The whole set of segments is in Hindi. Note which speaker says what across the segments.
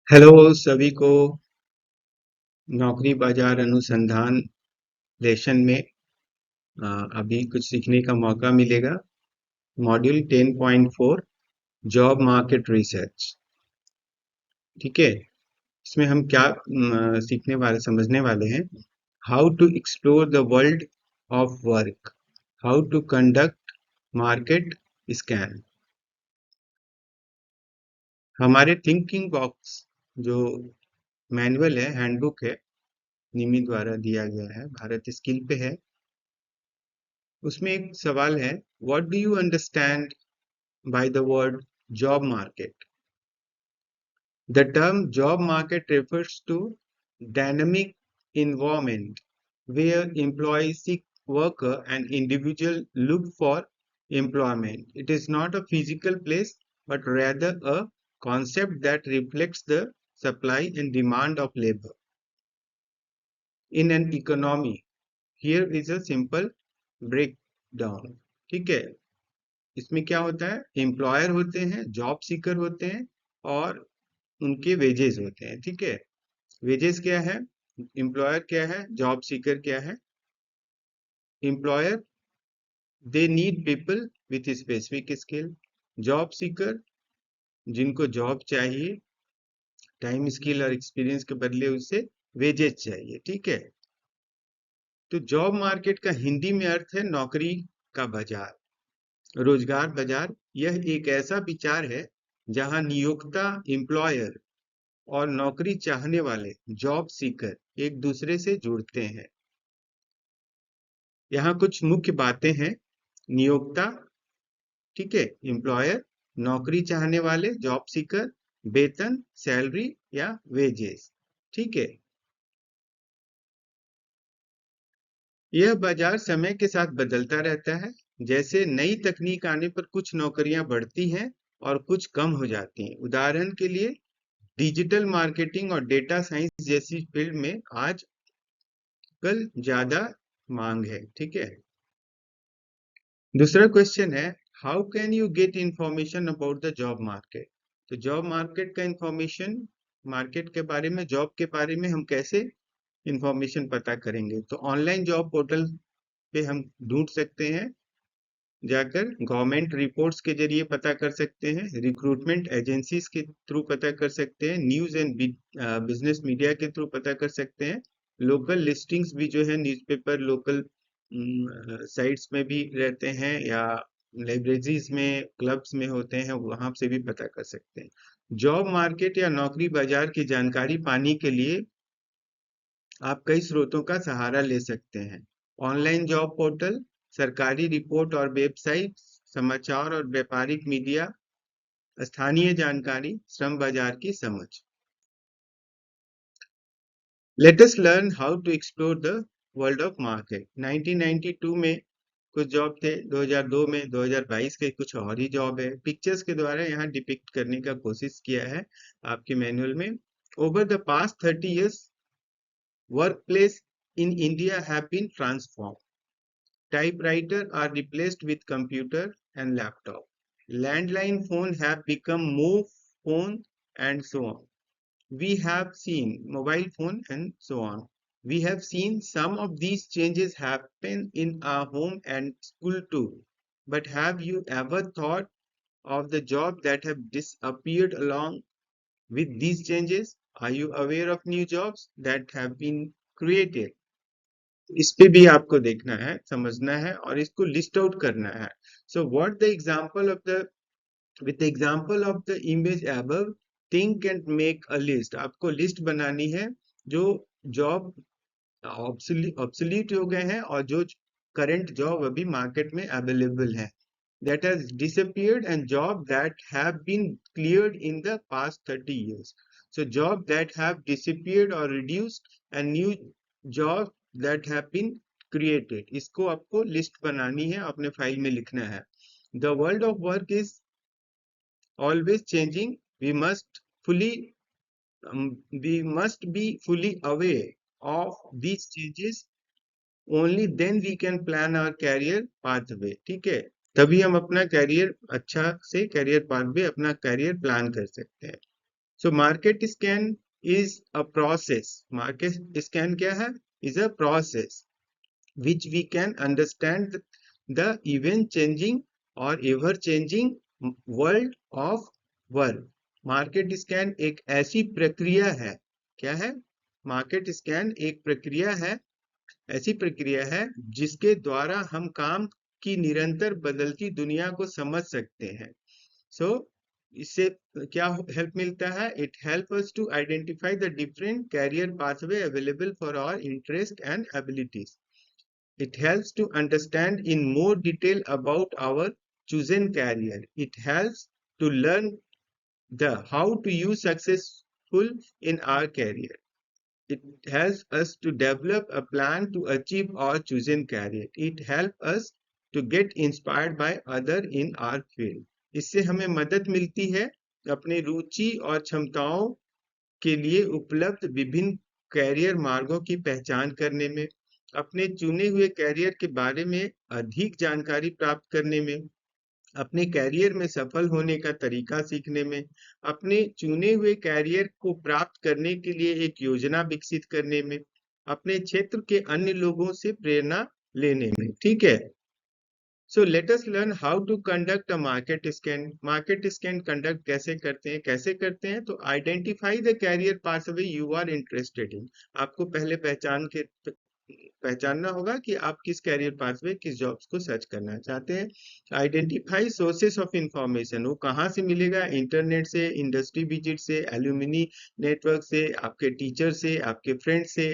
Speaker 1: हेलो सभी को नौकरी बाजार अनुसंधान लेशन में अभी कुछ सीखने का मौका मिलेगा। Module 10.4 job market research. ठीक है, इसमें हम क्या सीखने वाले समझने वाले हैं। How to explore the world of work, how to conduct market scan. हमारे थिंकिंग बॉक्स जो मैनुअल है, हैंडबुक है, निमि द्वारा दिया गया है, भारत स्किल पे है। उसमें एक सवाल है, what do you understand by the word job market? The term job market refers to dynamic environment where employees seek worker and individual look for employment. It is not a physical place but rather a concept that reflects the supply and demand of labor in an economy. Here is a simple breakdown. ठीक है, इसमें क्या होता है, एम्प्लॉयर होते हैं, जॉब सीकर होते हैं और उनके वेजेस होते हैं। ठीक है, वेजेस क्या है, एम्प्लॉयर क्या है, जॉब सीकर क्या है। Employer they need people with specific skill, job seeker जिनको जॉब चाहिए, टाइम स्किल और एक्सपीरियंस के बदले उससे वेजेस चाहिए। ठीक है, तो जॉब मार्केट का हिंदी में अर्थ है नौकरी का बाजार, रोजगार बाजार। यह एक ऐसा विचार है जहां नियोक्ता एम्प्लॉयर और नौकरी चाहने वाले जॉब सीकर एक दूसरे से जुड़ते हैं। यहाँ कुछ मुख्य बातें हैं। नियोक्ता, ठीक है, एम्प्लॉयर, नौकरी चाहने वाले जॉब सीकर, वेतन, सैलरी या वेजेस। ठीक है, यह बाजार समय के साथ बदलता रहता है। जैसे नई तकनीक आने पर कुछ नौकरियां बढ़ती हैं और कुछ कम हो जाती हैं। उदाहरण के लिए डिजिटल मार्केटिंग और डेटा साइंस जैसी फील्ड में आज कल ज्यादा मांग है। ठीक है, दूसरा क्वेश्चन है, how can you get information about the job market? तो जॉब मार्केट का इंफॉर्मेशन, मार्केट के बारे में, जॉब के बारे में हम कैसे इंफॉर्मेशन पता करेंगे? तो ऑनलाइन जॉब पोर्टल पे हम ढूंढ सकते हैं, जाकर गवर्नमेंट रिपोर्ट्स के जरिए पता कर सकते हैं, रिक्रूटमेंट एजेंसीज के थ्रू पता कर सकते हैं, न्यूज एंड बिजनेस मीडिया के थ्रू पता कर सकते हैं, लोकल लिस्टिंग्स भी जो है न्यूज़पेपर लोकल साइट्स में भी रहते हैं या लाइब्रेरीज में, क्लब्स में होते हैं, वहां से भी पता कर सकते हैं। जॉब मार्केट या नौकरी बाजार की जानकारी पाने के लिए आप कई स्रोतों का सहारा ले सकते हैं। ऑनलाइन जॉब पोर्टल, सरकारी रिपोर्ट और वेबसाइट, समाचार और व्यापारिक मीडिया, स्थानीय जानकारी, श्रम बाजार की समझ। Let us learn how to explore the world of market. 1992 में कुछ जॉब थे, 2002 में, 2022 के कुछ और ही जॉब है। पिक्चर्स के द्वारा यहाँ डिपिक्ट करने का कोशिश किया है आपके मैनुअल में। Over the past 30 years, workplace in India have been transformed. Typewriter are replaced with computer and laptop. Landline phone have become more phone and so on. We have seen mobile phone and so on. We have seen some of these changes happen in our home and school too. But have you ever thought of the jobs that have disappeared along with these changes? Are you aware of new jobs that have been created? इस पे भी आपको देखना है, समझना है और इसको लिस्ट आउट करना है। So what the example of the, with the example of the image above, think and make a list. आपको लिस्ट बनानी है जो जॉब ऑब्सोलीट हो गए हैं और जो करंट जॉब अभी मार्केट में अवेलेबल है, that has disappeared, and job that have been cleared in the past 30 years. So job that have disappeared or reduced and new job that have been created. इसको आपको लिस्ट बनानी है, अपने फाइल में लिखना है। The world of work is always changing. Fully we must be fully aware of these changes. Only then we can plan our career pathway. ठीक है, तभी हम अपना कैरियर अच्छा से कैरियर पाथवे, अपना कैरियर प्लान कर सकते हैं। So market scan is a process, market scan क्या है, is a process which we can understand the event changing or ever changing world of work. Market scan एक ऐसी प्रक्रिया है, क्या है, मार्केट स्कैन एक प्रक्रिया है, ऐसी प्रक्रिया है जिसके द्वारा हम काम की निरंतर बदलती दुनिया को समझ सकते हैं। सो इससे क्या हेल्प मिलता है, it help us to identify the different career pathway available for our interest and abilities. It helps to understand in more detail about our chosen career. It helps to learn the how to use successful in our career. It helps us to develop a plan to achieve our chosen career. It helps us to get inspired by other in our field. इससे हमें मदद मिलती है अपने रुचि और क्षमताओं के लिए उपलब्ध विभिन्न कैरियर मार्गों की पहचान करने में, अपने चुने हुए कैरियर के बारे में अधिक जानकारी प्राप्त करने में, अपने कैरियर में सफल होने का तरीका सीखने में, अपने चुने हुए कैरियर को प्राप्त करने के लिए एक योजना विकसित करने में, अपने क्षेत्र के अन्य लोगों से प्रेरणा लेने में। ठीक है, so let us learn how to conduct a market scan. Market scan conduct कैसे करते हैं, तो identify the career pathway you are interested in. आपको पहले पहचानना होगा कि आप किस कैरियर पाथवे, किस जॉब्स को सर्च करना चाहते हैं। आइडेंटिफाई सोर्सेस ऑफ इंफॉर्मेशन, वो कहाँ से मिलेगा, इंटरनेट से, इंडस्ट्री विजिट से, एल्यूमिनी नेटवर्क से, आपके टीचर से, आपके फ्रेंड से।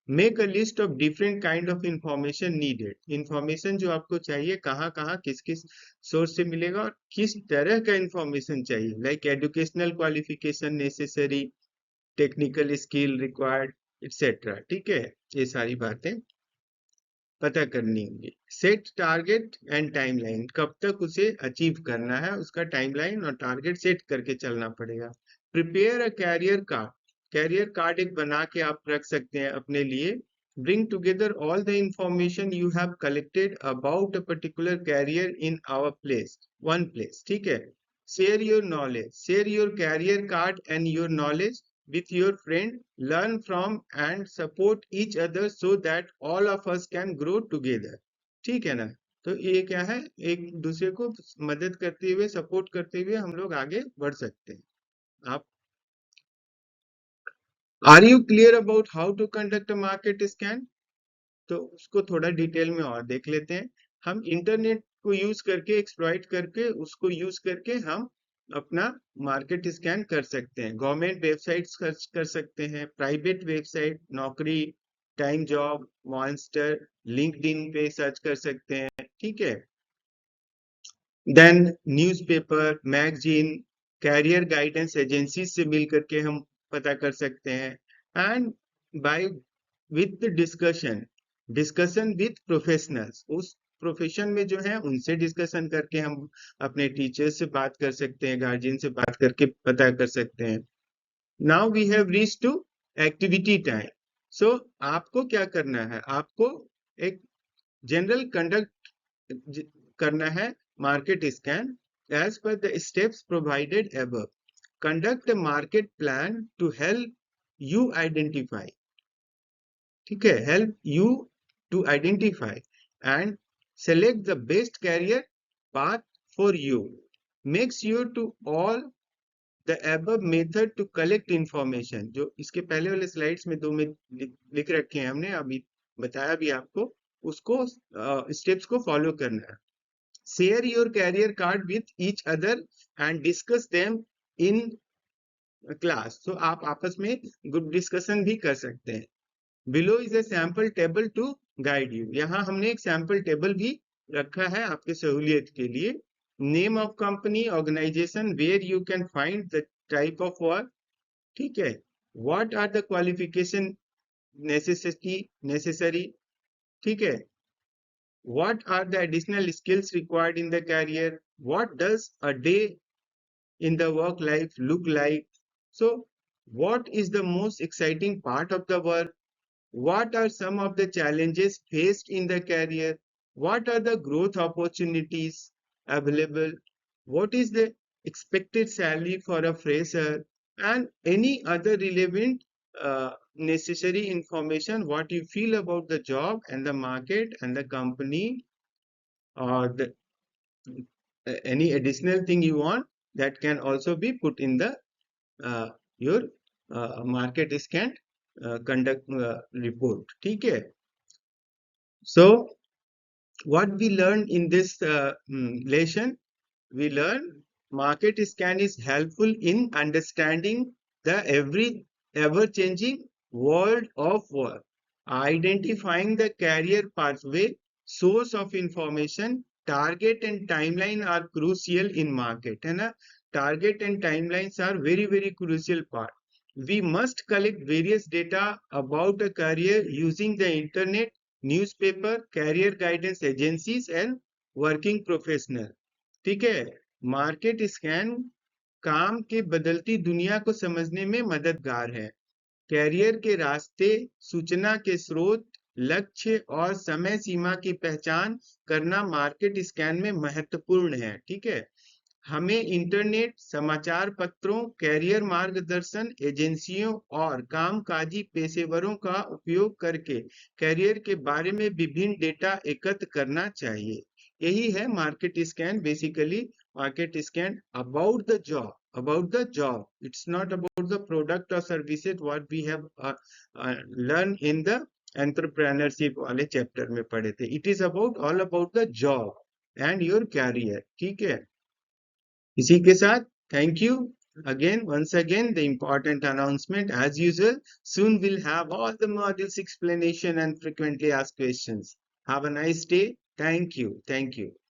Speaker 1: Make a list of different kind of information needed, information जो आपको चाहिए कहाँ कहाँ किस किस सोर्स से मिलेगा और किस तरह का इंफॉर्मेशन चाहिए, like educational qualification necessary, technical skill required etcetera. ठीक है, ये सारी बातें पता करनी होगी। सेट टारगेट एंड टाइमलाइन, कब तक उसे अचीव करना है, उसका टाइमलाइन और टारगेट सेट करके चलना पड़ेगा। प्रिपेयर अ कैरियर कार्ड एक बना के आप रख सकते हैं अपने लिए। Bring together all the information you have collected about a particular career in one place. ठीक है, share your knowledge, share your career card and your knowledge with your friend, learn from and support each other so that all of us can grow together. ठीक है ना, तो ये क्या है, एक दूसरे को मदद करते हुए, सपोर्ट करते हुए हम लोग आगे बढ़ सकते हैं। आप are you clear about how to conduct a market scan, तो उसको थोड़ा डिटेल में और देख लेते हैं। हम इंटरनेट को यूज करके, एक्सप्लॉइट करके, उसको यूज करके हम अपना मार्केट स्कैन कर सकते हैं। गवर्नमेंट वेबसाइट सर्च कर सकते हैं, private website, Naukri, time job, Monster, LinkedIn पे सर्च कर सकते हैं। ठीक है, then newspaper, magazine, career guidance agency से मिल करके हम पता कर सकते हैं। And by with discussion with professionals, उस प्रोफेशन में जो है उनसे डिस्कशन करके हम अपने टीचर से बात कर सकते हैं, गार्जियन से बात करके पता कर सकते हैं। Now we have reach to activity time. So आपको क्या करना है, आपको एक जनरल कंडक्ट करना है market scan as per the steps provided above. Conduct a market plan to help you identify, ठीक है, help you to identify and select the best career path for you. Make sure to all the above method to collect information, जो इसके पहले वाले स्लाइड्स में दो में लिख रखे हैं हमने, अभी बताया भी आपको, उसको स्टेप्स को फॉलो करना है। Share your career card with each other and discuss them in class, तो आप आपस में ग्रुप डिस्कशन भी कर सकते हैं। Below is a sample table to guide you, यहाँ हमने एक सैंपल टेबल भी रखा है आपके सहूलियत के लिए। Name of company, organisation, where you can find the type of work, ठीक है, what are the qualification necessary, ठीक है, what are the additional skills required in the career, what does a day in the work life look like, so what is the most exciting part of the work, what are some of the challenges faced in the career, what are the growth opportunities available, what is the expected salary for a fresher, and any other relevant necessary information what you feel about the job and the market and the company, or any additional thing you want, that can also be put in the your market scan conduct report. ठीक है? So what we learned in this lesson, we learn market scan is helpful in understanding the ever changing world of work, identifying the career pathway, source of information, target and timeline are crucial in market, है ना? Target and timelines are very crucial part. We must collect various data about a career using the internet, newspaper, career guidance agencies and working professional. ठीक है? मार्केट स्कैन काम के बदलती दुनिया को समझने में मददगार है। कैरियर के रास्ते, सूचना के स्रोत, लक्ष्य और समय सीमा की पहचान करना मार्केट स्कैन में महत्वपूर्ण है। ठीक है? हमें इंटरनेट, समाचार पत्रों, कैरियर मार्गदर्शन एजेंसियों और कामकाजी पेशेवरों का उपयोग करके कैरियर के बारे में विभिन्न डेटा एकत्र करना चाहिए। यही है market scan. Basically market scan about the job, it's not about the product और services what we have learn in the entrepreneurship वाले चैप्टर में पढ़े थे। It is about all about the job and your career. ठीक है? इसी के साथ thank you again, once again the important announcement as usual, soon we'll have all the modules explanation and frequently asked questions. Have a nice day. Thank you.